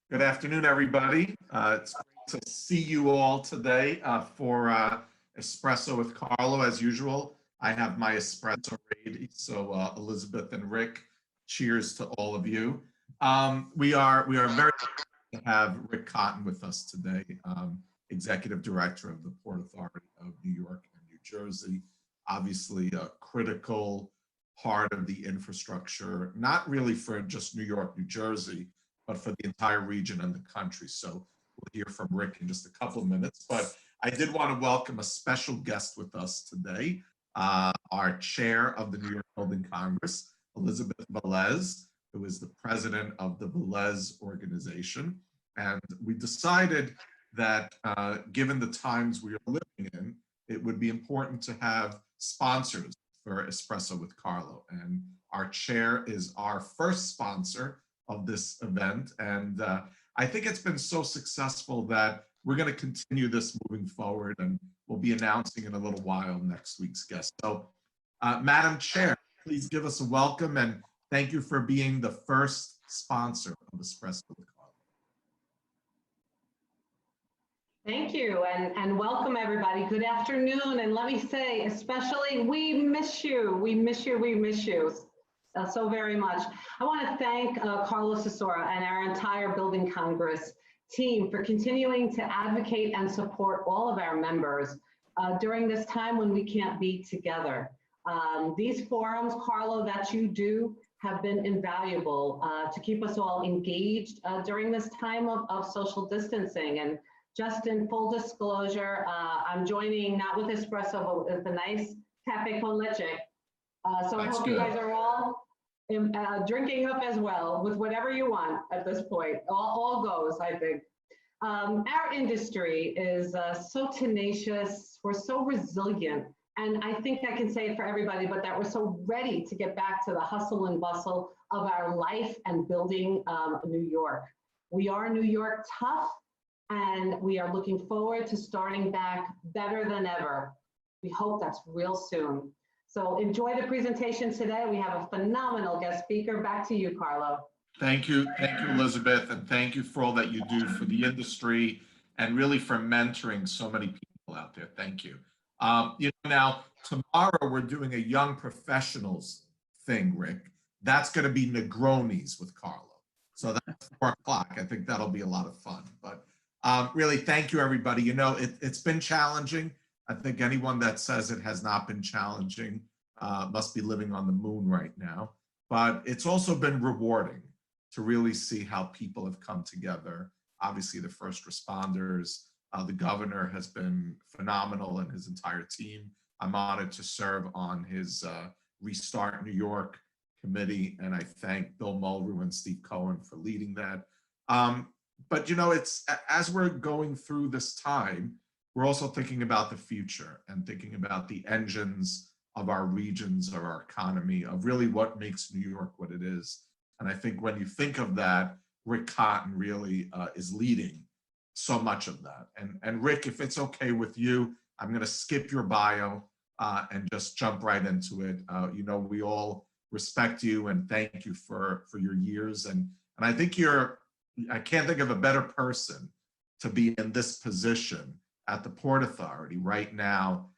Good afternoon, everybody. It's great to see you all today for Espresso with Carlo. As usual, I have my espresso ready. So Elizabeth and Rick, cheers to all of you. We are very happy to have Rick Cotton with us today, Executive Director of the Port Authority of New York and New Jersey. Obviously, a critical part of the infrastructure, not really for just New York, New Jersey, but for the entire region and the country. So we'll hear from Rick in just a couple of minutes. But I did want to welcome a special guest with us today, our chair of the New York Building Congress, Elizabeth Velez, who is the president of the Velez organization. And we decided that given the times we are living in, it would be important to have sponsors for Espresso with Carlo. And our chair is our first sponsor of this event. And I think it's been so successful that we're going to continue this moving forward, and we'll be announcing in a little while next week's guest. So Madam Chair, please give us a welcome and thank you for being the first sponsor of Espresso with Carlo. Thank you, and welcome everybody. Good afternoon, and let me say, especially, we miss you. We miss you, we miss you. So very much. I want to thank Carlo Sisora and our entire Building Congress team for continuing to advocate and support all of our members during this time when we can't be together. These forums, Carlo, that you do have been invaluable to keep us all engaged during this time of social distancing. And just in full disclosure, I'm joining not with Espresso, but with a nice cafe con leche. So I hope you guys are all drinking up as well with whatever you want at this point. All goes, I think. Our industry is so tenacious, we're so resilient, and I think I can say it for everybody, but that we're so ready to get back to the hustle and bustle of our life and building New York. We are New York tough, and we are looking forward to starting back better than ever. We hope that's real soon. So enjoy the presentation today. We have a phenomenal guest speaker. Back to you, Carlo. Thank you, Elizabeth, and thank you for all that you do for the industry and really for mentoring so many people out there. Thank you. Now, tomorrow we're doing a young professionals thing, Rick. That's going to be Negronis with Carlo. So that's 4 o'clock. I think that'll be a lot of fun. But really, thank you, everybody. It's been challenging. I think anyone that says it has not been challenging must be living on the moon right now. But it's also been rewarding to really see how people have come together. Obviously, the first responders, the governor has been phenomenal and his entire team. I'm honored to serve on his Restart New York committee, and I thank Bill Mulgrew and Steve Cohen for leading that. But it's as we're going through this time, we're also thinking about the future and thinking about the engines of our regions, of our economy, of really what makes New York what it is. And I think when you think of that, Rick Cotton really is leading so much of that. And Rick, if it's okay with you, I'm going to skip your bio and just jump right into it. We all respect you and thank you for your years. And I think I can't think of a better person to be in this position at the Port Authority right now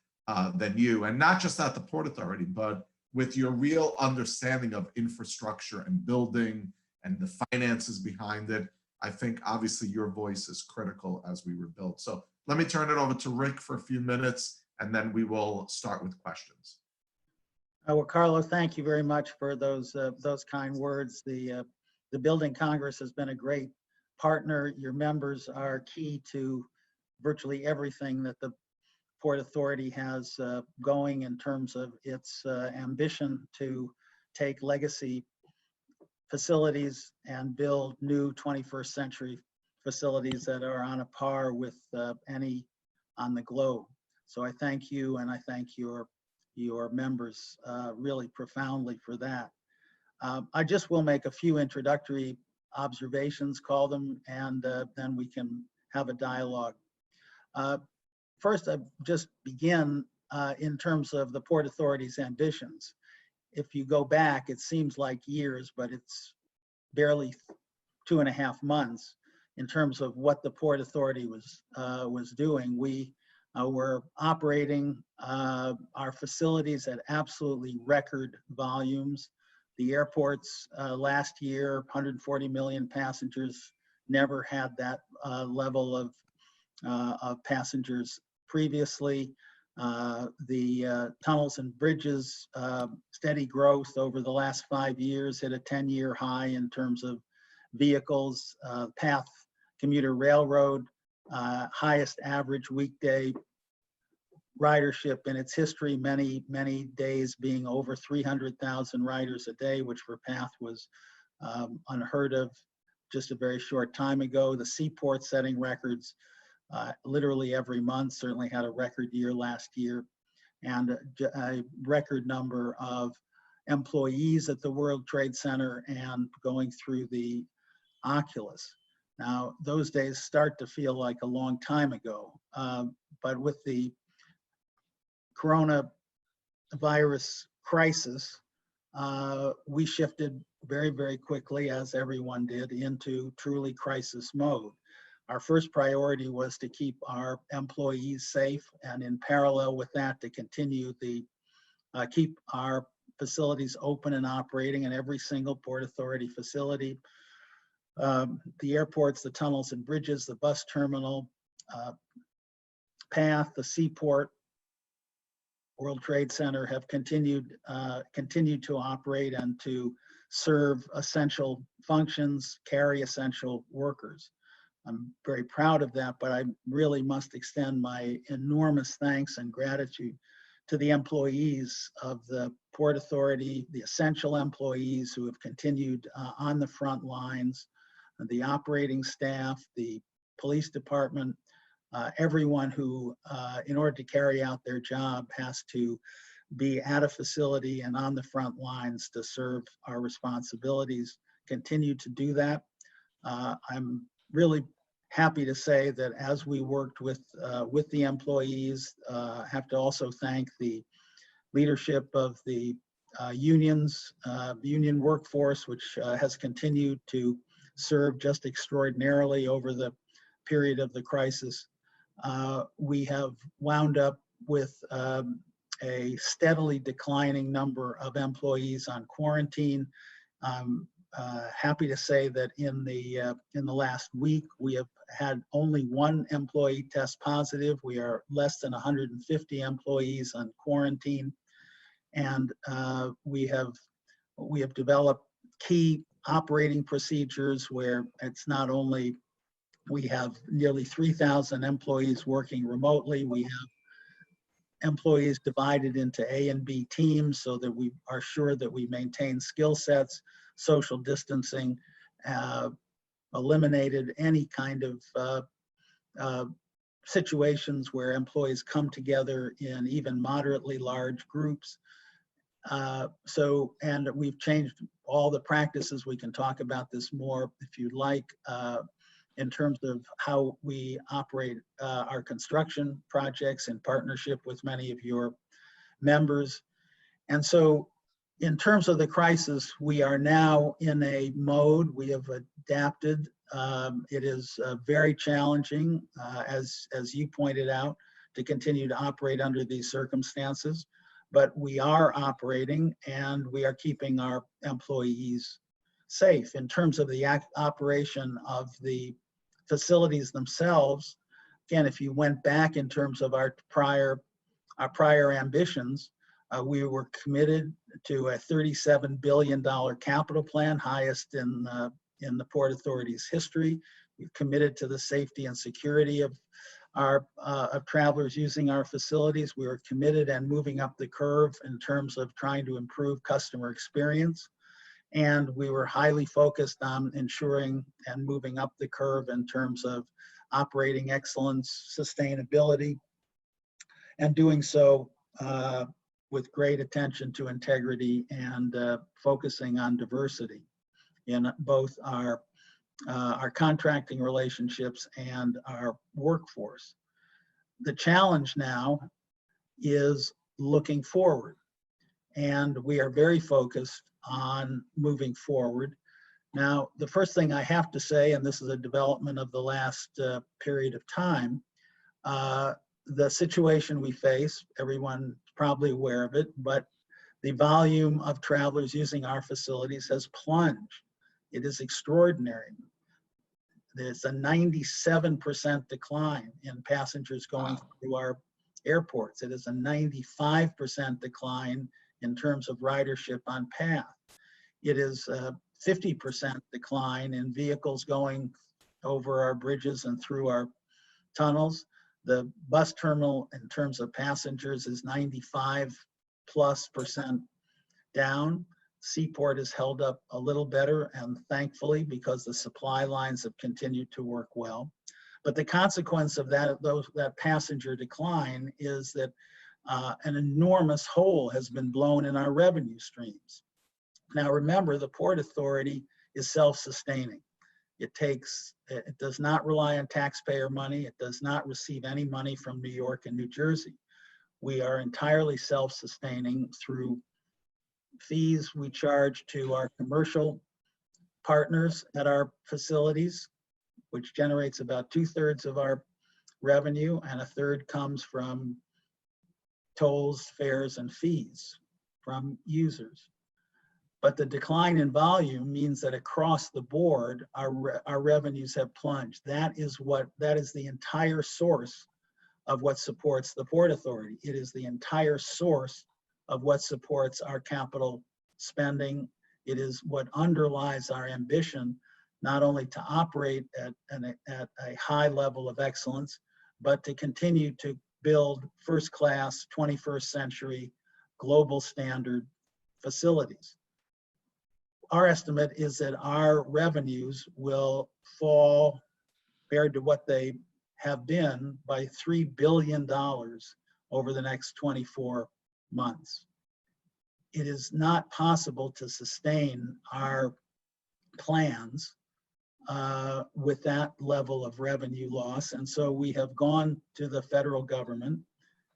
than you, and not just at the Port Authority, but with your real understanding of infrastructure and building and the finances behind it. I think obviously your voice is critical as we rebuild. So let me turn it over to Rick for a few minutes, and then we will start with questions. Well, Carlo, thank you very much for those kind words. The Building Congress has been a great partner. Your members are key to virtually everything that the Port Authority has going in terms of its ambition to take legacy facilities and build new 21st century facilities that are on a par with any on the globe. So I thank you, and I thank your members really profoundly for that. I just will make a few introductory observations, call them, and then we can have a dialogue. First, I just begin in terms of the Port Authority's ambitions. If you go back, it seems like years, but it's barely 2.5 months in terms of what the Port Authority was doing. We were operating our facilities at absolutely record volumes. The airports last year, 140 million passengers, never had that level of passengers previously. The tunnels and bridges, steady growth over the last 5 years, hit a 10-year high in terms of vehicles. PATH commuter railroad, highest average weekday ridership in its history, many days being over 300,000 riders a day, which for PATH was unheard of just a very short time ago. The seaport setting records literally every month, certainly had a record year last year, and a record number of employees at the World Trade Center and going through the Oculus. Now, those days start to feel like a long time ago, but with the coronavirus crisis, we shifted very quickly, as everyone did, into truly crisis mode. Our first priority was to keep our employees safe, and in parallel with that, to continue keep our facilities open and operating in every single Port Authority facility. The airports, the tunnels and bridges, the bus terminal, PATH, the seaport, World Trade Center have continued to operate and to serve essential functions, carry essential workers. I'm very proud of that, but I really must extend my enormous thanks and gratitude to the employees of the Port Authority, the essential employees who have continued on the front lines, the operating staff, the police department, everyone who, in order to carry out their job, has to be at a facility and on the front lines to serve our responsibilities, continue to do that. I'm really happy to say that as we worked with the employees, have to also thank the leadership of the unions, union workforce, which has continued to serve just extraordinarily over the period of the crisis. We have wound up with a steadily declining number of employees on quarantine. Happy to say that in the last week, we have had only one employee test positive. We are less than 150 employees on quarantine, and we have developed key operating procedures where it's not only we have nearly 3,000 employees working remotely. We have employees divided into A and B teams so that we are sure that we maintain skill sets, social distancing, eliminated any kind of situations where employees come together in even moderately large groups. And we've changed all the practices. We can talk about this more if you'd like, in terms of how we operate our construction projects in partnership with many of your members. And so in terms of the crisis, we are now in a mode, we have adapted. It is very challenging, as you pointed out, to continue to operate under these circumstances, but we are operating and we are keeping our employees safe. In terms of the operation of the facilities themselves, again, if you went back in terms of our prior ambitions, we were committed to a $37 billion capital plan, highest in the Port Authority's history. We've committed to the safety and security of our travelers using our facilities. We were committed and moving up the curve in terms of trying to improve customer experience. And we were highly focused on ensuring and moving up the curve in terms of operating excellence, sustainability, and doing so with great attention to integrity and focusing on diversity in both our contracting relationships and our workforce. The challenge now is looking forward, and we are very focused on moving forward. Now, the first thing I have to say, and this is a development of the last period of time, the situation we face, everyone's probably aware of it, but the volume of travelers using our facilities has plunged. It is extraordinary. There's a 97% decline in passengers going through our airports. It is a 95% decline in terms of ridership on path. It is a 50% decline in vehicles going over our bridges and through our tunnels. The bus terminal in terms of passengers is 95+% down. Seaport is held up a little better, and thankfully, because the supply lines have continued to work well. But the consequence of that passenger decline is that an enormous hole has been blown in our revenue streams. Now remember, the Port Authority is self-sustaining. It does not rely on taxpayer money. It does not receive any money from New York and New Jersey. We are entirely self-sustaining through fees we charge to our commercial partners at our facilities, which generates about 2/3 of our revenue, and 1/3 comes from tolls, fares, and fees from users. But the decline in volume means that across the board, our revenues have plunged. That is the entire source of what supports the Port Authority. It is the entire source of what supports our capital spending. It is what underlies our ambition, not only to operate at a high level of excellence, but to continue to build first-class, 21st century, global standard facilities. Our estimate is that our revenues will fall, compared to what they have been, by $3 billion over the next 24 months. It is not possible to sustain our plans with that level of revenue loss. And so we have gone to the federal government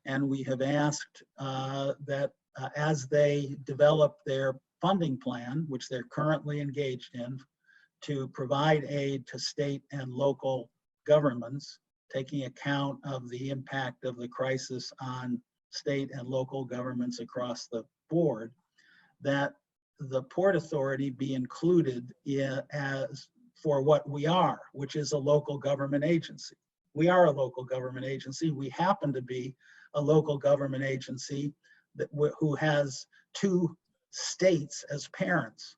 and we have asked that as they develop their funding plan, which they're currently engaged in, to provide aid to state and local governments, taking account of the impact of the crisis on state and local governments across the board, that the Port Authority be included as for what we are, which is a local government agency. We are a local government agency. We happen to be a local government agency who has 2 states as parents.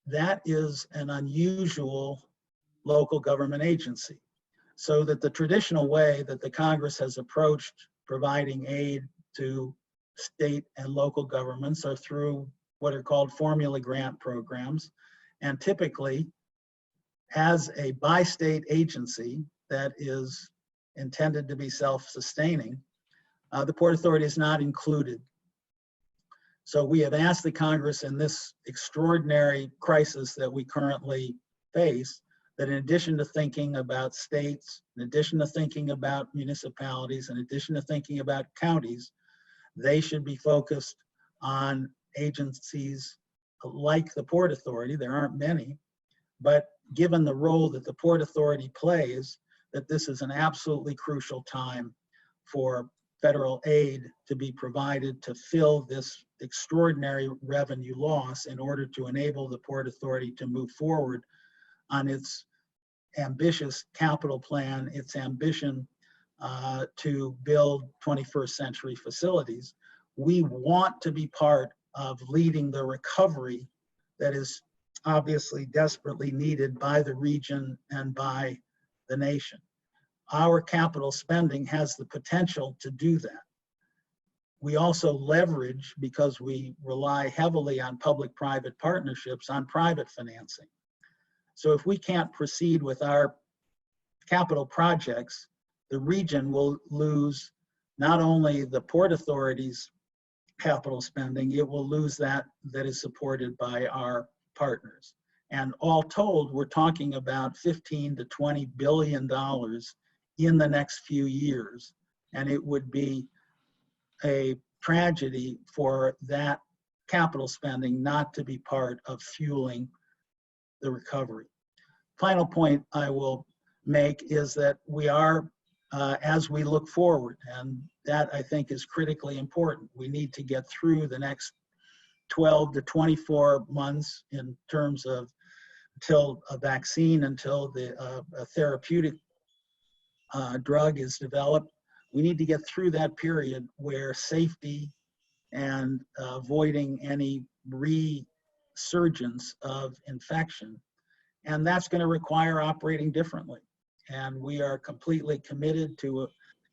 That is an unusual local government agency. So that the traditional way that the Congress has approached providing aid to state and local governments are through what are called formula grant programs. And typically, as a bi-state agency that is intended to be self-sustaining, the Port Authority is not included. So we have asked the Congress in this extraordinary crisis that we currently face, that in addition to thinking about states, in addition to thinking about municipalities, in addition to thinking about counties, they should be focused on agencies like the Port Authority. There aren't many, but given the role that the Port Authority plays, that this is an absolutely crucial time for federal aid to be provided to fill this extraordinary revenue loss in order to enable the Port Authority to move forward on its ambitious capital plan, its ambition to build 21st century facilities. We want to be part of leading the recovery that is obviously desperately needed by the region and by the nation. Our capital spending has the potential to do that. We also leverage, because we rely heavily on public-private partnerships, on private financing. So if we can't proceed with our capital projects, the region will lose not only the Port Authority's capital spending, it will lose that is supported by our partners. And all told, we're talking about $15 to $20 billion in the next few years. And it would be a tragedy for that capital spending not to be part of fueling the recovery. Final point I will make is that we are, as we look forward, and that I think is critically important, we need to get through the next 12 to 24 months in terms of until a vaccine, until a therapeutic drug is developed. We need to get through that period where safety and avoiding any resurgence of infection. And that's going to require operating differently. And we are completely committed to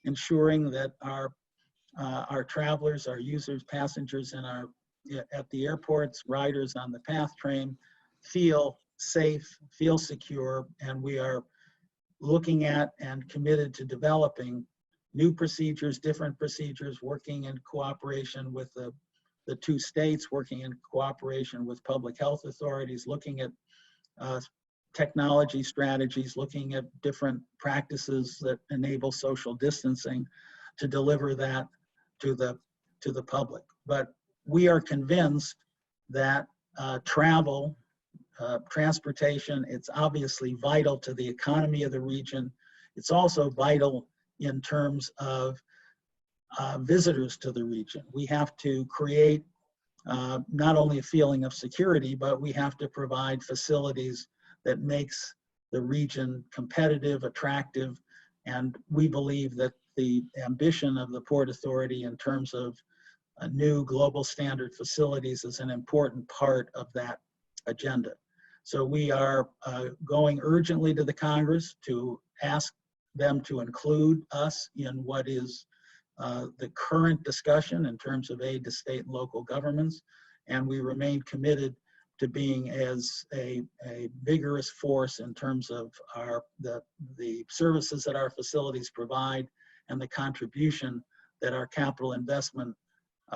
ensuring that our travelers, our users, passengers at the airports, riders on the PATH train feel safe, feel secure, and we are looking at and committed to developing new procedures, different procedures, working in cooperation with the two states, working in cooperation with public health authorities, looking at technology strategies, looking at different practices that enable social distancing to deliver that to the public. But we are convinced that travel, transportation, it's obviously vital to the economy of the region. It's also vital in terms of visitors to the region. We have to create not only a feeling of security, but we have to provide facilities that makes the region competitive, attractive, and we believe that the ambition of the Port Authority in terms of new global standard facilities is an important part of that agenda. So we are going urgently to the Congress to ask them to include us in what is the current discussion in terms of aid to state and local governments, and we remain committed to being as a vigorous force in terms of the services that our facilities provide and the contribution that our capital investment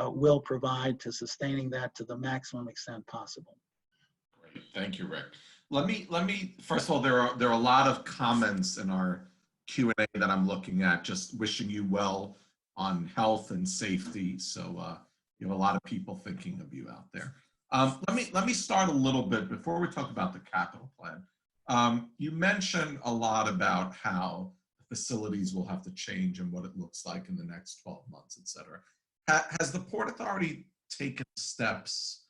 will provide to sustaining that to the maximum extent possible. Great, thank you, Rick. Let me first of all, there are a lot of comments in our Q&A that I'm looking at, just wishing you well on health and safety. So you have a lot of people thinking of you out there. Let me start a little bit before we talk about the capital plan. You mentioned a lot about how the facilities will have to change and what it looks like in the next 12 months, et cetera. Has the Port Authority taken steps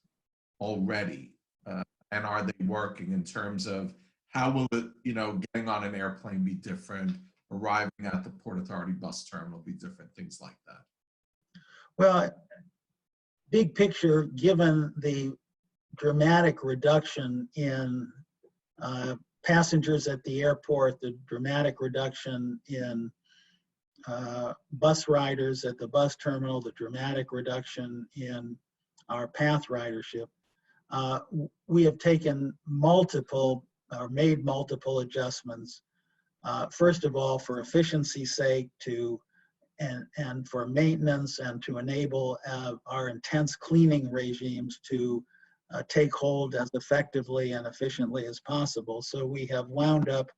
already, and are they working in terms of how will it, getting on an airplane be different, arriving at the Port Authority bus terminal be different, things like that? Well, big picture, given the dramatic reduction in passengers at the airport, the dramatic reduction in bus riders at the bus terminal, the dramatic reduction in our PATH ridership, we have taken made multiple adjustments. First of all, for efficiency's sake, and for maintenance, and to enable our intense cleaning regimes to take hold as effectively and efficiently as possible. So we have wound up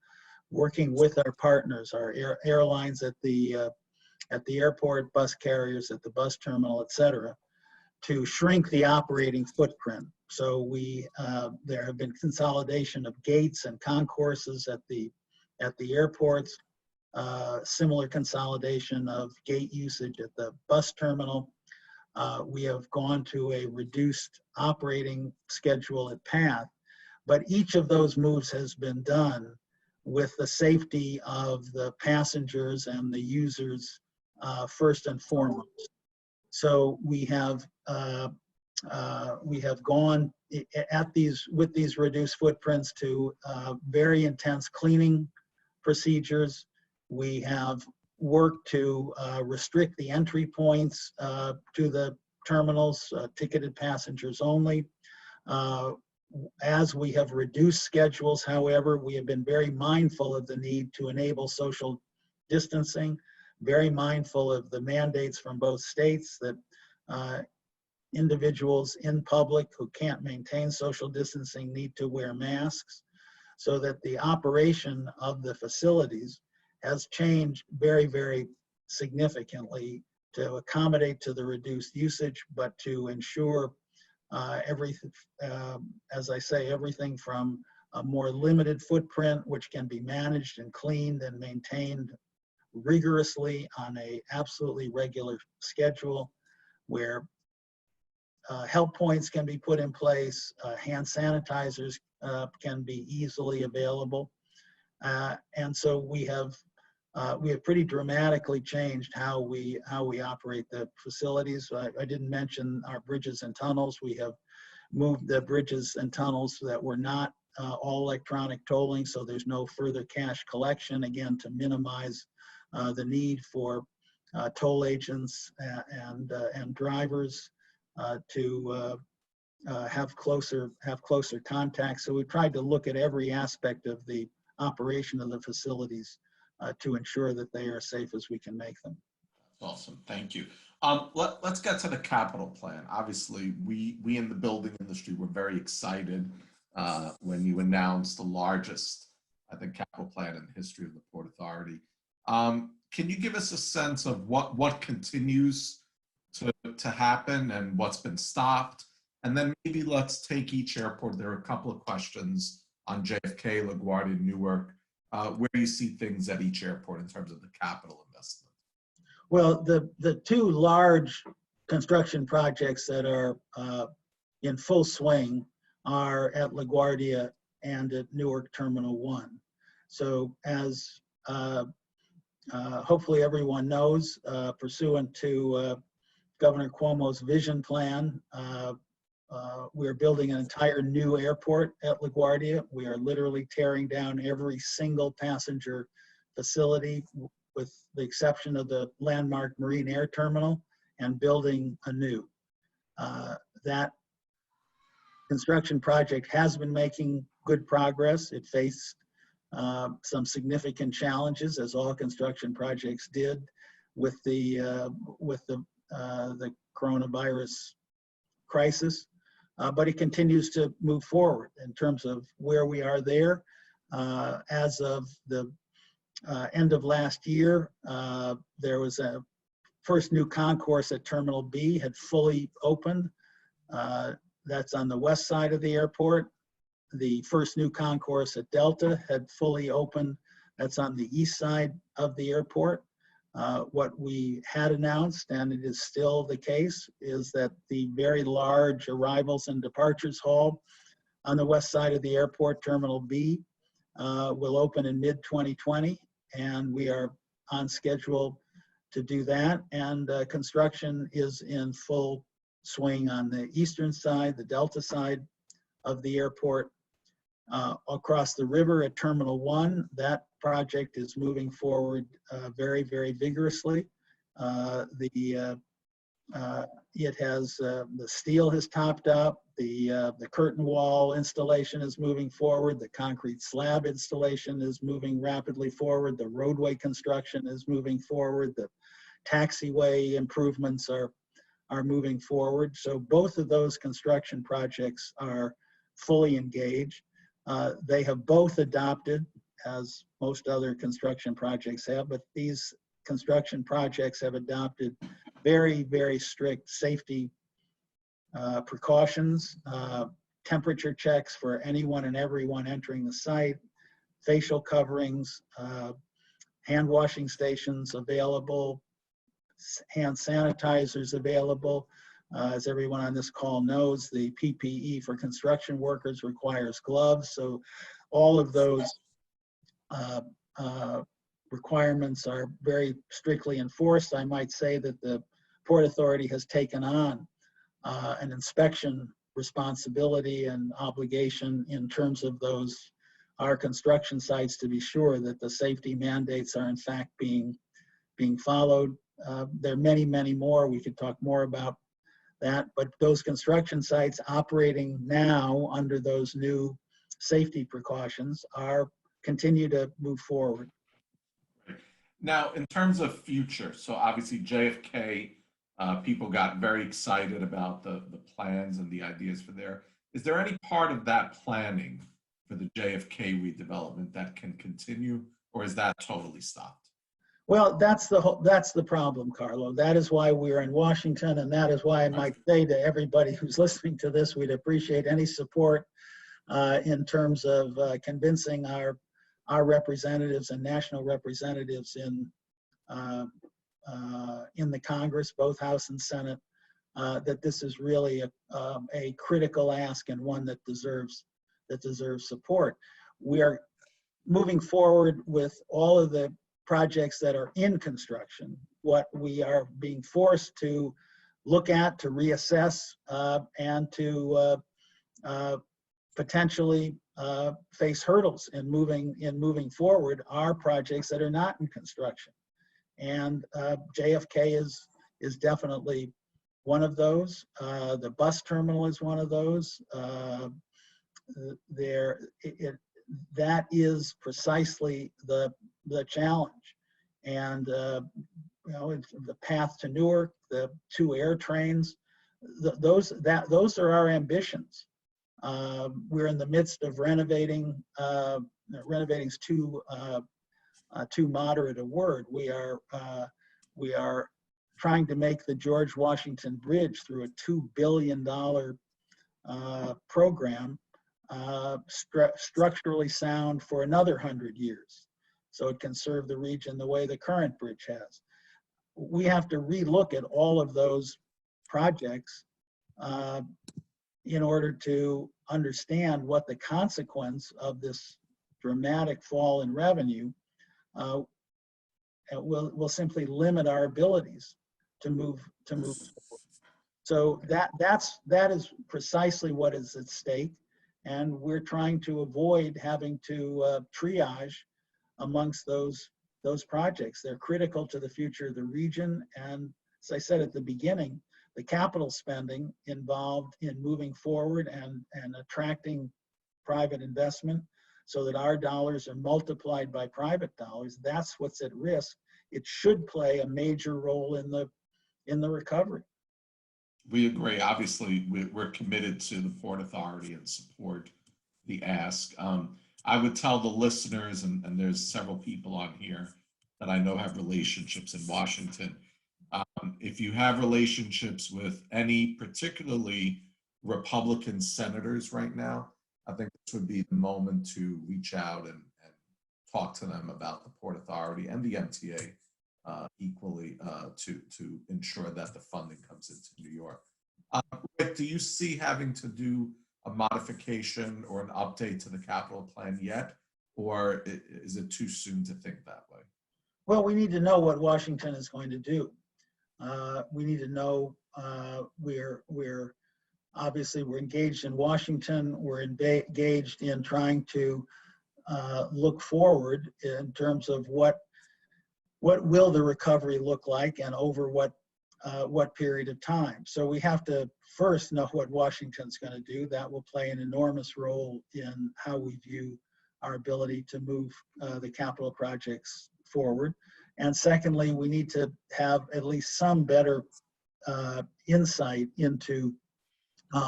working with our partners, our airlines at the airport, bus carriers at the bus terminal, et cetera, to shrink the operating footprint. So there have been consolidation of gates and concourses at the airports, similar consolidation of gate usage at the bus terminal. We have gone to a reduced operating schedule at PATH, but each of those moves has been done with the safety of the passengers and the users first and foremost. So we have gone with these reduced footprints to very intense cleaning procedures. We have worked to restrict the entry points to the terminals, ticketed passengers only. As we have reduced schedules, however, we have been very mindful of the need to enable social distancing, very mindful of the mandates from both states that individuals in public who can't maintain social distancing need to wear masks, so that the operation of the facilities has changed very, very significantly to accommodate to the reduced usage, but to ensure everything, as I say, everything from a more limited footprint, which can be managed and cleaned and maintained rigorously on a absolutely regular schedule, where help points can be put in place, hand sanitizers can be easily available. And so we have pretty dramatically changed how we operate the facilities. I didn't mention our bridges and tunnels. We have moved the bridges and tunnels that were not all electronic tolling, so there's no further cash collection, again, to minimize the need for toll agents and drivers to have closer contact. So we tried to look at every aspect of the operation of the facilities to ensure that they are as safe as we can make them. Awesome, thank you. Let's get to the capital plan. Obviously, we in the building industry were very excited when you announced the largest, I think, capital plan in the history of the Port Authority. Can you give us a sense of what continues to happen and what's been stopped? And then maybe let's take each airport. There are a couple of questions on JFK, LaGuardia, Newark, where you see things at each airport in terms of the capital investment. Well, the two large construction projects that are in full swing are at LaGuardia and at Newark Terminal 1. So as hopefully everyone knows, pursuant to Governor Cuomo's vision plan, we're building an entire new airport at LaGuardia. We are literally tearing down every single passenger facility, with the exception of the landmark Marine Air Terminal, and building a new. That construction project has been making good progress. It faced some significant challenges, as all construction projects did, with the coronavirus crisis, but it continues to move forward in terms of where we are there. As of the end of last year, there was a first new concourse at Terminal B had fully opened. That's on the west side of the airport. The first new concourse at Delta had fully opened. That's on the east side of the airport. What we had announced, and it is still the case, is that the very large arrivals and departures hall on the west side of the airport, Terminal B, will open in mid-2020, and we are on schedule to do that. And construction is in full swing on the eastern side, the Delta side of the airport. Across the river at Terminal 1, that project is moving forward very, very vigorously. The steel has topped up, the curtain wall installation is moving forward, the concrete slab installation is moving rapidly forward, the roadway construction is moving forward, the taxiway improvements are moving forward. So both of those construction projects are fully engaged. They have both adopted, as most other construction projects have, but these construction projects have adopted very, very strict safety precautions, temperature checks for anyone and everyone entering the site, facial coverings, hand washing stations available, hand sanitizers available. As everyone on this call knows, the PPE for construction workers requires gloves. So all of those requirements are very strictly enforced. I might say that the Port Authority has taken on an inspection responsibility and obligation in terms of our construction sites, to be sure that the safety mandates are in fact being followed. There are many, many more. We could talk more about that, but those construction sites operating now under those new safety precautions continue to move forward. Now, in terms of future, so obviously JFK, people got very excited about the plans and the ideas for there. Is there any part of that planning for the JFK redevelopment that can continue, or is that totally stopped? Well, that's the problem, Carlo. That is why we're in Washington, and that is why I might say to everybody who's listening to this, we'd appreciate any support in terms of convincing our representatives and national representatives in the Congress, both House and Senate, that this is really a critical ask and one that deserves support. We are moving forward with all of the projects that are in construction. What we are being forced to look at, to reassess, and to potentially face hurdles in moving forward are projects that are not in construction. And JFK is definitely one of those. The bus terminal is one of those. That is precisely the challenge. And the path to Newark, the 2 air trains, those are our ambitions. We're in the midst of renovating. Renovating's too moderate a word. We are trying to make the George Washington Bridge through a $2 billion program structurally sound for another 100 years, so it can serve the region the way the current bridge has. We have to relook at all of those projects in order to understand what the consequence of this dramatic fall in revenue will simply limit our abilities to move forward. So that is precisely what is at stake, and we're trying to avoid having to triage amongst those projects. They're critical to the future of the region, and as I said at the beginning, the capital spending involved in moving forward and attracting private investment so that our dollars are multiplied by private dollars, that's what's at risk. It should play a major role in the recovery. We agree. Obviously, we're committed to the Port Authority and support the ask. I would tell the listeners, and there's several people on here that I know have relationships in Washington. If you have relationships with any particularly Republican senators right now, I think this would be the moment to reach out and talk to them about the Port Authority and the MTA equally to ensure that the funding comes into New York. Rick, do you see having to do a modification or an update to the capital plan yet, or is it too soon to think that way? Well, we need to know what Washington is going to do. We need to know we're obviously we're engaged in Washington. We're engaged in trying to look forward in terms of what will the recovery look like and over what period of time. So we have to first know what Washington's going to do. That will play an enormous role in how we view our ability to move the capital projects forward. And secondly, we need to have at least some better insight into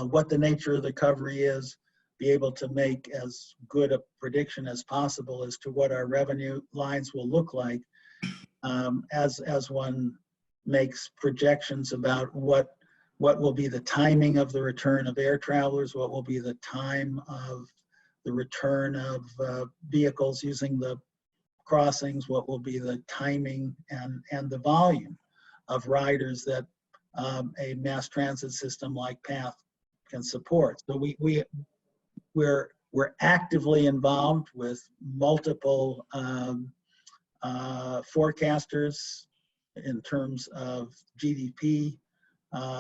what the nature of the recovery is, be able to make as good a prediction as possible as to what our revenue lines will look like as one makes projections about what will be the timing of the return of air travelers, what will be the time of the return of vehicles using the crossings, what will be the timing and the volume of riders that a mass transit system like PATH can support. So we're actively involved with multiple forecasters in terms of GDP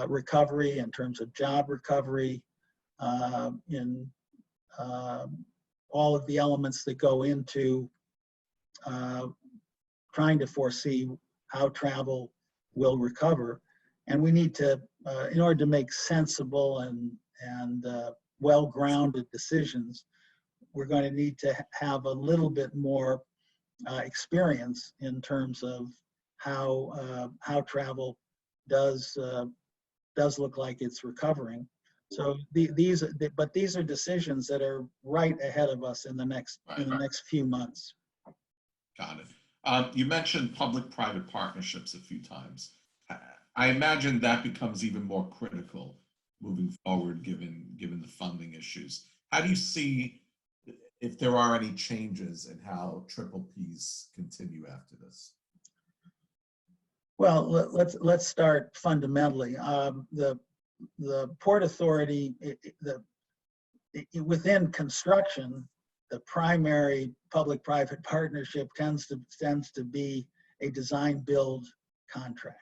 recovery, in terms of job recovery, in all of the elements that go into trying to foresee how travel will recover. And we need to, in order to make sensible and well-grounded decisions, we're going to need to have a little bit more experience in terms of how travel does look like it's recovering. So these are decisions that are right ahead of us in the next few months. Got it. You mentioned public-private partnerships a few times. I imagine that becomes even more critical moving forward, given the funding issues. how do you see if there are any changes in how triple Ps continue after this? Well, let's start fundamentally. The Port Authority, within construction, the primary public-private partnership tends to be a design-build contract.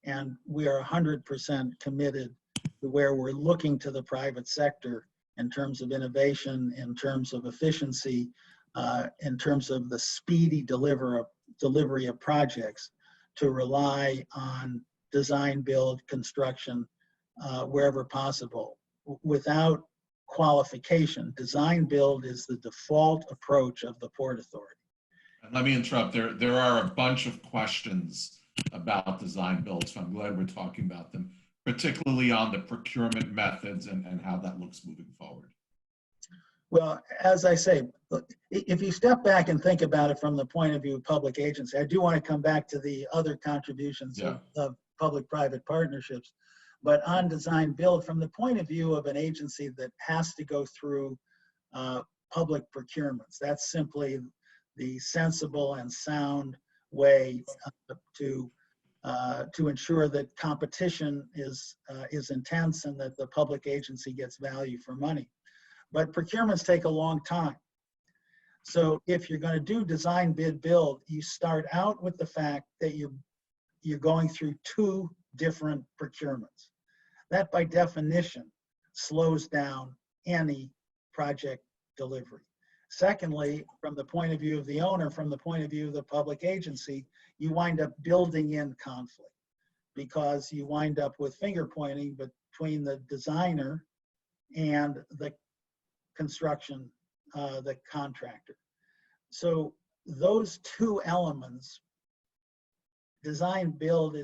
And we are 100% committed to where we're looking to the private sector in terms of innovation, in terms of efficiency, in terms of the speedy delivery of projects, to rely on design, build, construction, wherever possible. Without qualification, design, build is the default approach of the Port Authority. And let me interrupt. There are a bunch of questions about design build, so I'm glad we're talking about them, particularly on the procurement methods and how that looks moving forward. Well, as I say, look, if you step back and think about it from the point of view of public agency, I do want to come back to the other contributions of public-private partnerships. But on design build, from the point of view of an agency that has to go through public procurements, that's simply the sensible and sound way to ensure that competition is intense and that the public agency gets value for money. But procurements take a long time. So if you're going to do design, bid, build, you start out with the fact that you're going through two different procurements. That by definition slows down any project delivery. Secondly, from the point of view of the owner, from the point of view of the public agency, you wind up building in conflict because you wind up with finger pointing between the designer and the construction, the contractor. So those two elements, design build,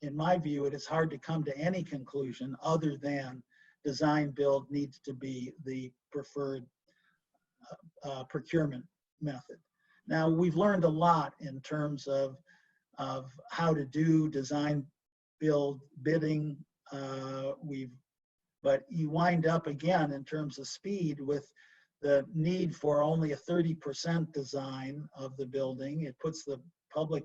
in my view, it is hard to come to any conclusion other than design build needs to be the preferred procurement method. Now, we've learned a lot in terms of how to do design build bidding. But you wind up again in terms of speed with the need for only a 30% design of the building. It puts the public,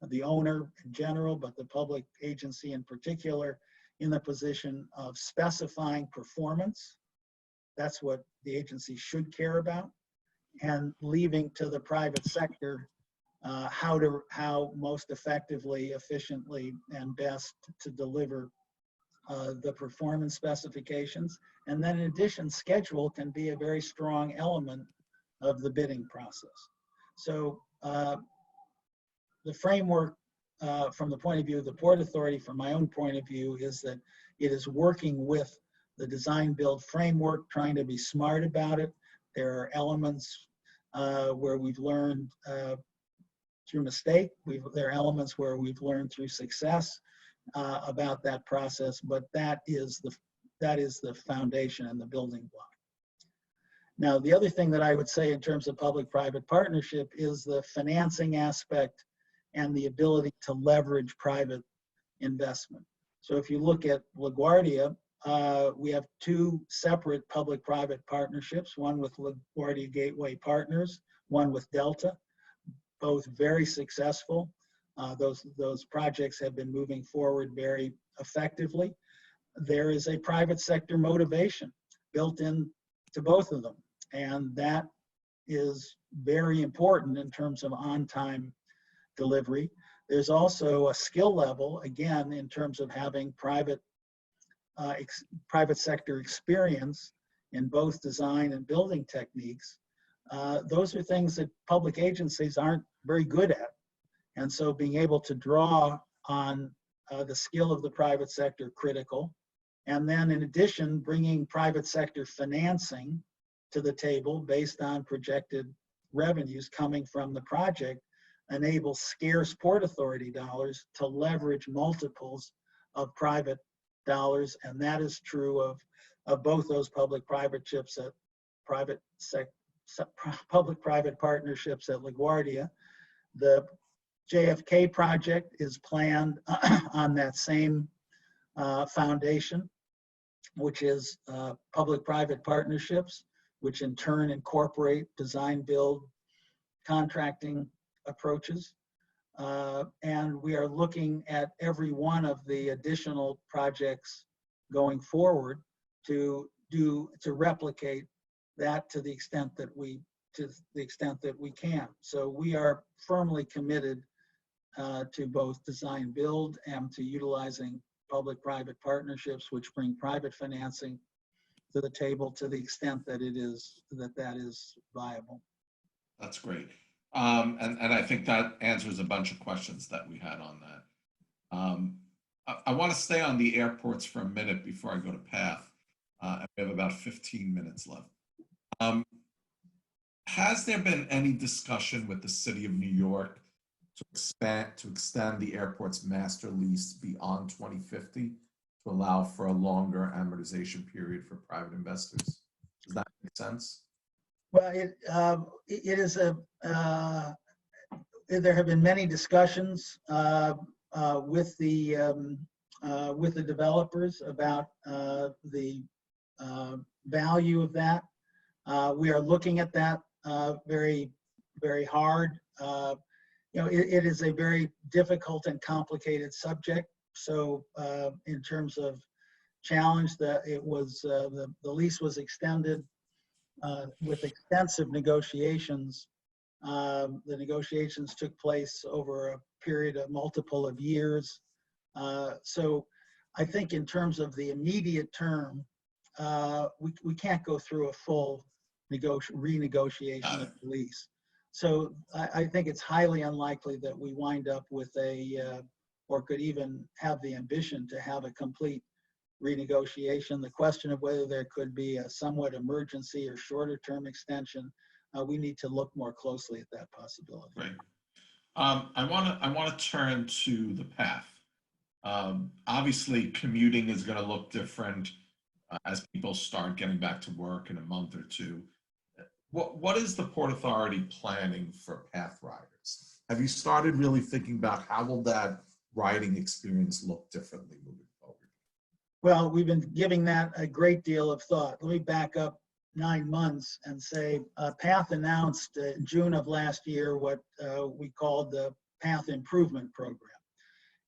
the owner in general, but the public agency in particular, in the position of specifying performance. That's what the agency should care about, and leaving to the private sector how most effectively, efficiently, and best to deliver the performance specifications. And then in addition, schedule can be a very strong element of the bidding process. So the framework from the point of view of the Port Authority, from my own point of view, is that it is working with the design build framework, trying to be smart about it. There are elements where we've learned through mistake. There are elements where we've learned through success about that process, but that is the foundation and the building block. Now, the other thing that I would say in terms of public-private partnership is the financing aspect and the ability to leverage private investment. So if you look at LaGuardia, we have two separate public-private partnerships, one with LaGuardia Gateway Partners, one with Delta, both very successful. Those projects have been moving forward very effectively. There is a private sector motivation built in to both of them, and that is very important in terms of on-time delivery. There's also a skill level, again, in terms of having private sector experience in both design and building techniques. Those are things that public agencies aren't very good at. And so being able to draw on the skill of the private sector, critical. And then in addition, bringing private sector financing to the table based on projected revenues coming from the project enables scarce Port Authority dollars to leverage multiples of private dollars. And that is true of both those public-private partnerships at LaGuardia. The JFK project is planned on that same foundation. which is public-private partnerships, which in turn incorporate design, build, contracting approaches. And we are looking at every one of the additional projects going forward to replicate that to the extent that we can. So we are firmly committed to both design build and to utilizing public-private partnerships, which bring private financing to the table to the extent that that is viable. That's great. And I think that answers a bunch of questions that we had on that. I want to stay on the airports for a minute before I go to PATH. And we have about 15 minutes left. Has there been any discussion with the City of New York to extend the airport's master lease beyond 2050 to allow for a longer amortization period for private investors? Does that make sense? Well, there have been many discussions with the developers about the value of that. We are looking at that very, very hard. It is a very difficult and complicated subject. So in terms of challenge, that it was the lease was extended with extensive negotiations. The negotiations took place over a period of multiple of years. So I think in terms of the immediate term, we can't go through a full renegotiation of the lease. So I think it's highly unlikely that we wind up with or could even have the ambition to have a complete renegotiation. The question of whether there could be a somewhat emergency or shorter term extension, we need to look more closely at that possibility. Right. I want to turn to the PATH. Obviously, commuting is going to look different as people start getting back to work in a month or two. What is the Port Authority planning for PATH riders? Have you started really thinking about how will that riding experience look differently moving forward? Well, we've been giving that a great deal of thought. Let me back up 9 months and say PATH announced in June of last year what we called the PATH Improvement Program.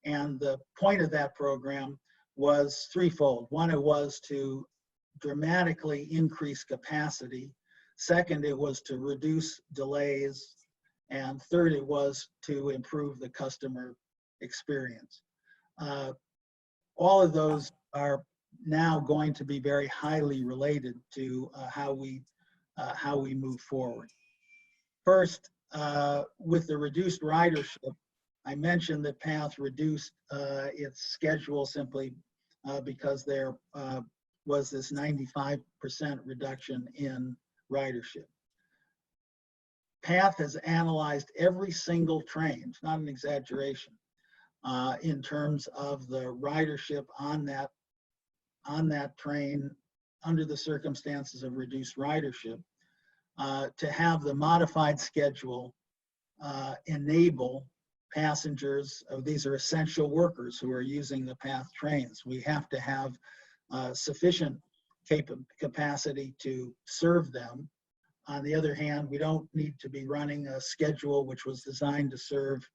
And the point of that program was threefold. One, it was to dramatically increase capacity. Second, it was to reduce delays. And third, it was to improve the customer experience. All of those are now going to be very highly related to how we move forward. First, with the reduced ridership, I mentioned that PATH reduced its schedule simply because there was this 95% reduction in ridership. PATH has analyzed every single train, it's not an exaggeration, in terms of the ridership on that train under the circumstances of reduced ridership, to have the modified schedule enable passengers, these are essential workers who are using the PATH trains. We have to have sufficient capacity to serve them. On the other hand, we don't need to be running a schedule which was designed to serve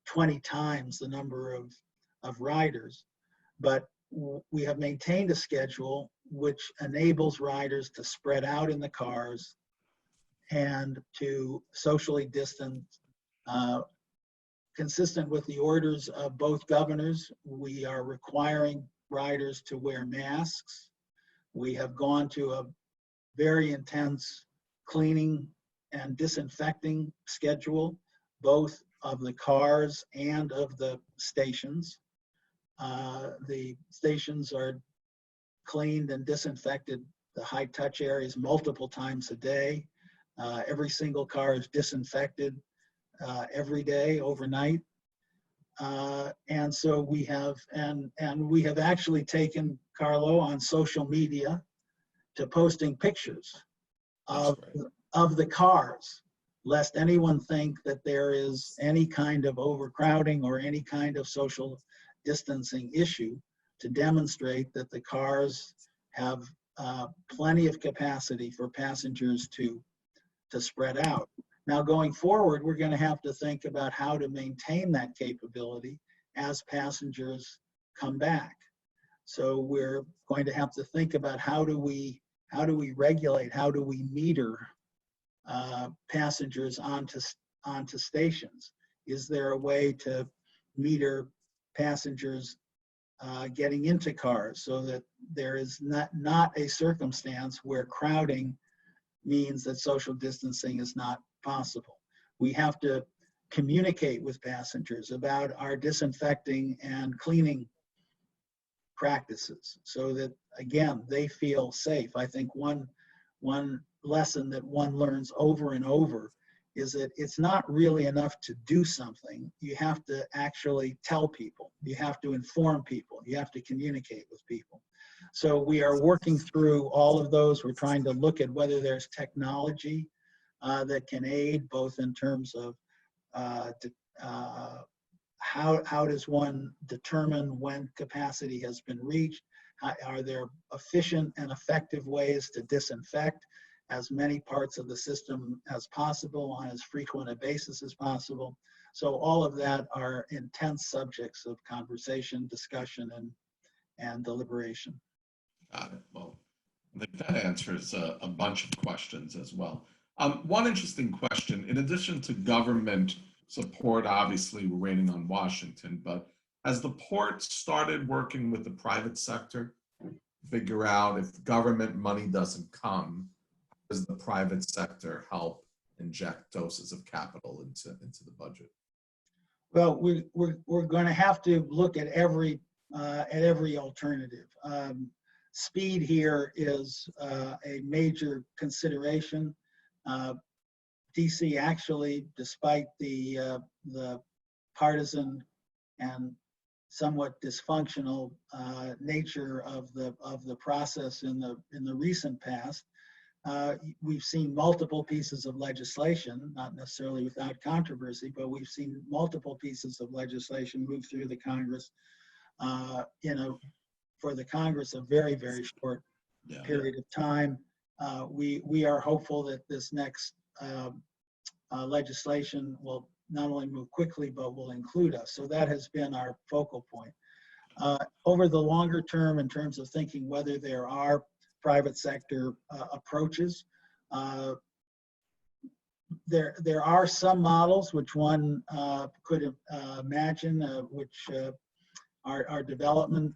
20 times the number of riders. But we have maintained a schedule which enables riders to spread out in the cars and to socially distance. Consistent with the orders of both governors, we are requiring riders to wear masks. We have gone to a very intense cleaning and disinfecting schedule, both of the cars and of the stations. The stations are cleaned and disinfected, the high touch areas, multiple times a day. Every single car is disinfected every day, overnight. And so we have, and we have actually taken Carlo on social media to posting pictures of the cars, lest anyone think that there is any kind of overcrowding or any kind of social distancing issue, to demonstrate that the cars have plenty of capacity for passengers to spread out. Now, going forward, we're going to have to think about how to maintain that capability as passengers come back. So we're going to have to think about how do we regulate, how do we meter passengers onto stations? Is there a way to meter passengers getting into cars so that there is not a circumstance where crowding means that social distancing is not possible? We have to communicate with passengers about our disinfecting and cleaning practices so that, again, they feel safe. I think one lesson that one learns over and over is that it's not really enough to do something. You have to actually tell people. You have to inform people. You have to communicate with people. So we are working through all of those. We're trying to look at whether there's technology that can aid both in terms of how does one determine when capacity has been reached? Are there efficient and effective ways to disinfect as many parts of the system as possible on as frequent a basis as possible? So all of that are intense subjects of conversation, discussion, and deliberation. Got it. Well, I think that answers a bunch of questions as well. One interesting question, in addition to government support, obviously we're waiting on Washington, but has the port started working with the private sector to figure out if government money doesn't come, does the private sector help inject doses of capital into the budget? Well, we're going to have to look at every alternative. Speed here is a major consideration. DC actually, despite the partisan and somewhat dysfunctional nature of the process in the recent past, we've seen multiple pieces of legislation, not necessarily without controversy, but we've seen multiple pieces of legislation move through the Congress for the Congress a very, very short period of time. We are hopeful that this next legislation will not only move quickly, but will include us. So that has been our focal point. Over the longer term, in terms of thinking whether there are private sector approaches, there are some models which one could imagine, which are development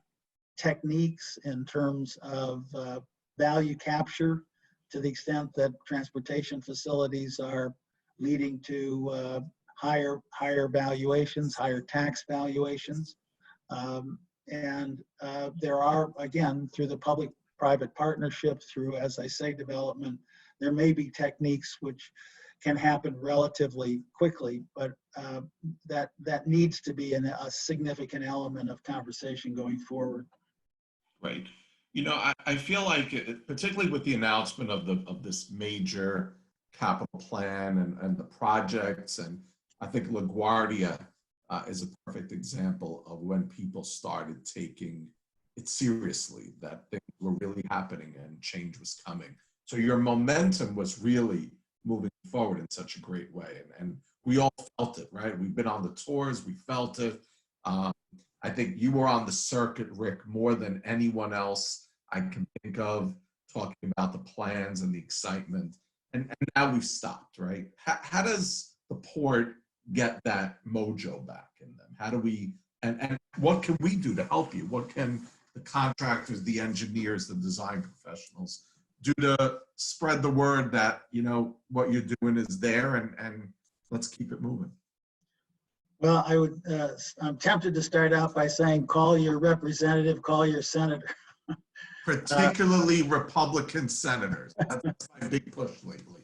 techniques in terms of value capture, to the extent that transportation facilities are leading to higher valuations, higher tax valuations. And there are, again, through the public-private partnership, through, as I say, development, there may be techniques which can happen relatively quickly, but that needs to be a significant element of conversation going forward. Right. You know, I feel like, particularly with the announcement of this major capital plan and the projects, and I think LaGuardia is a perfect example of when people started taking it seriously, that things were really happening and change was coming. So your momentum was really moving forward in such a great way. And we all felt it, right? We've been on the tours, we felt it. I think you were on the circuit, Rick, more than anyone else I can think of, talking about the plans and the excitement. And now we've stopped, right? How does the port get that mojo back in them? How do we, and what can we do to help you? What can the contractors, the engineers, the design professionals do to spread the word that, you know, what you're doing is there, and let's keep it moving? Well, I'm tempted to start out by saying, call your representative, call your senator. Particularly Republican senators. That's my big push lately.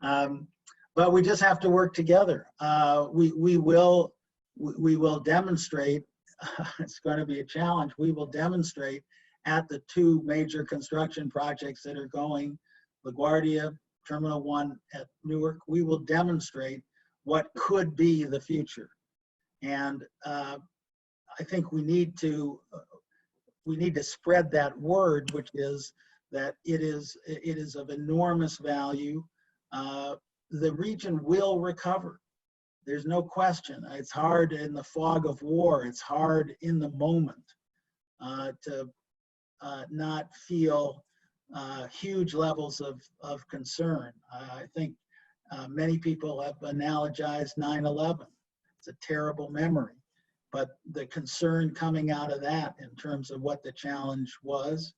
But we just have to work together. We will demonstrate, it's going to be a challenge, we will demonstrate at the two major construction projects that are going, LaGuardia, Terminal 1 at Newark, we will demonstrate what could be the future. And I think we need to we need to spread that word, which is that it is of enormous value. The region will recover. There's no question. It's hard in the fog of war. It's hard in the moment to not feel huge levels of concern. I think many people have analogized 9/11. It's a terrible memory, but the concern coming out of that in terms of what the challenge was,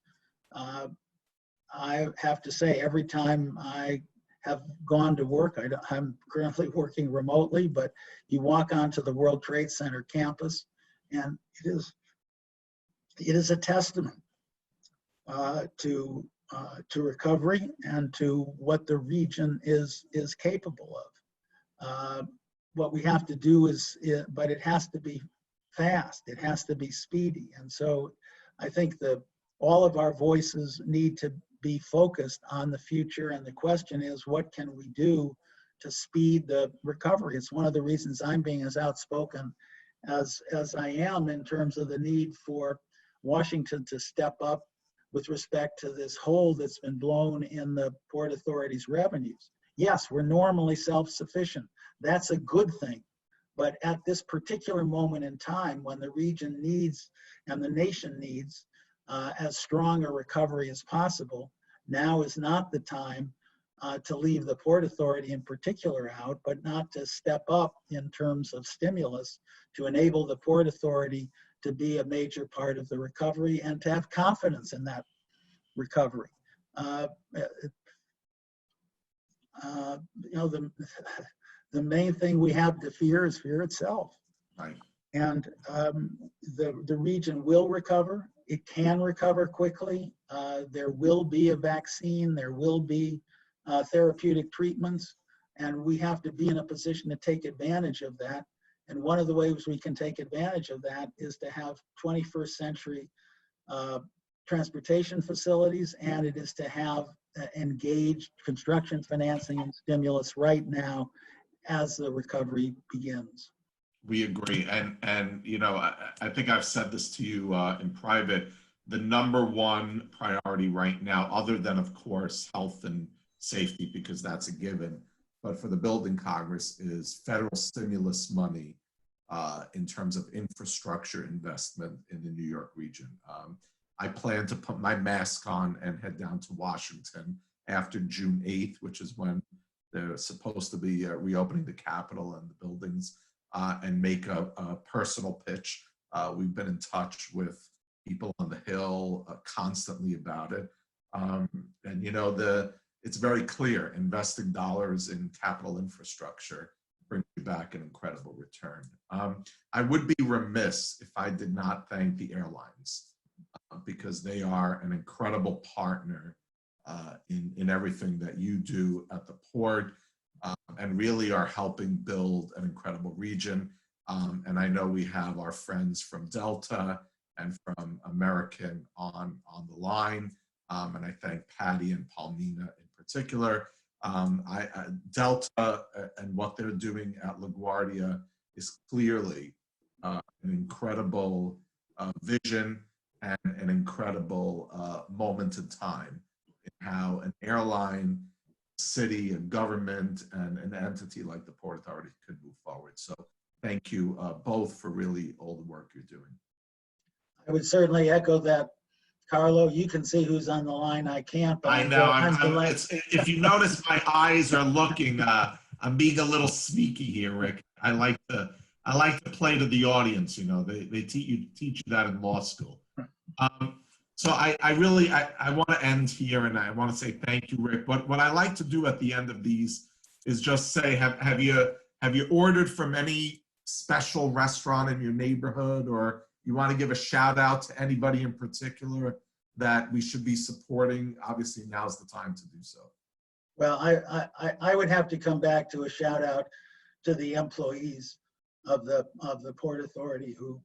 I have to say, every time I have gone to work, I'm currently working remotely, but you walk onto the World Trade Center campus, and it is a testament to recovery and to what the region is capable of. What we have to do but it has to be fast. It has to be speedy. And so I think that all of our voices need to be focused on the future. And the question is, what can we do to speed the recovery? It's one of the reasons I'm being as outspoken as I am in terms of the need for Washington to step up with respect to this hole that's been blown in the Port Authority's revenues. Yes, we're normally self-sufficient. That's a good thing. But at this particular moment in time, when the region needs and the nation needs as strong a recovery as possible, now is not the time to leave the Port Authority in particular out, but not to step up in terms of stimulus to enable the Port Authority to be a major part of the recovery and to have confidence in that recovery. The main thing we have to fear is fear itself. Right. And the region will recover. It can recover quickly. There will be a vaccine. There will be therapeutic treatments. And we have to be in a position to take advantage of that. And one of the ways we can take advantage of that is to have 21st century transportation facilities, and it is to have engaged construction financing and stimulus right now as the recovery begins. We agree. And you know, I think I've said this to you in private, the number one priority right now, other than, of course, health and safety, because that's a given, but for the Building Congress is federal stimulus money in terms of infrastructure investment in the New York region. I plan to put my mask on and head down to Washington after June 8th, which is when they're supposed to be reopening the Capitol and the buildings, and make a personal pitch. We've been in touch with people on the Hill constantly about it. And you know, it's very clear, investing dollars in capital infrastructure brings you back an incredible return. I would be remiss if I did not thank the airlines because they are an incredible partner in everything that you do at the port, and really are helping build an incredible region. And I know we have our friends from Delta and from American on the line. And I thank Patty and Palmina in particular. Delta and what they're doing at LaGuardia is clearly an incredible vision and an incredible moment in time in how an airline, city, and government, and an entity like the Port Authority could move forward. So thank you both for really all the work you're doing. I would certainly echo that. Carlo, you can see who's on the line. I can't, but I know. If you notice, my eyes are looking. I'm being a little sneaky here, Rick. I like to play to the audience. You know, they teach you that in law school. So I want to end here, and I want to say thank you, Rick. But what I like to do at the end of these is just say, have you ordered from any special restaurant in your neighborhood, or you want to give a shout out to anybody in particular that we should be supporting? Obviously, now's the time to do so. Well, I would have to come back to a shout out to the employees of the Port Authority who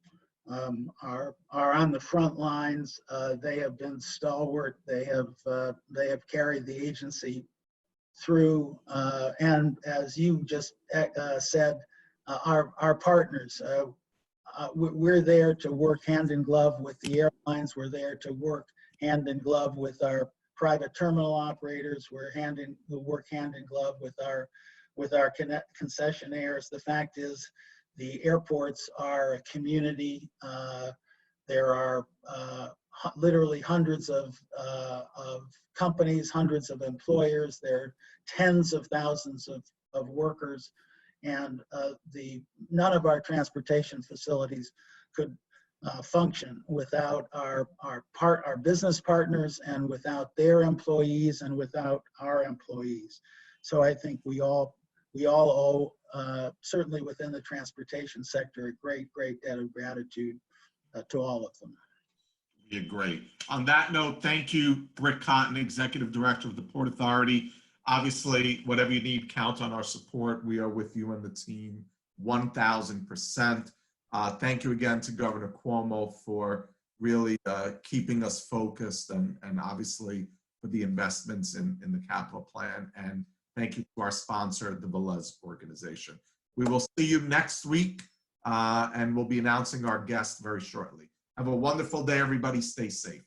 are on the front lines. They have been stalwart. They have carried the agency through, and as you just said, our partners. we're there to work hand in glove with the airlines. We're there to work hand in glove with our private terminal operators. We work hand in glove with our concessionaires. The fact is, the airports are a community. There are literally hundreds of companies, hundreds of employers. There are tens of thousands of workers, and none of our transportation facilities could function without our business partners, and without their employees, and without our employees. So I think we all owe, certainly within the transportation sector, a great debt of gratitude to all of them. Yeah, great. On that note, thank you, Rick Cotton, Executive Director of the Port Authority. Obviously, whatever you need, count on our support. We are with you and the team 1,000%. Thank you again to Governor Cuomo for really keeping us focused, and obviously for the investments in the capital plan. And thank you to our sponsor, the Velez organization. We will see you next week, and we'll be announcing our guest very shortly. Have a wonderful day, everybody. Stay safe.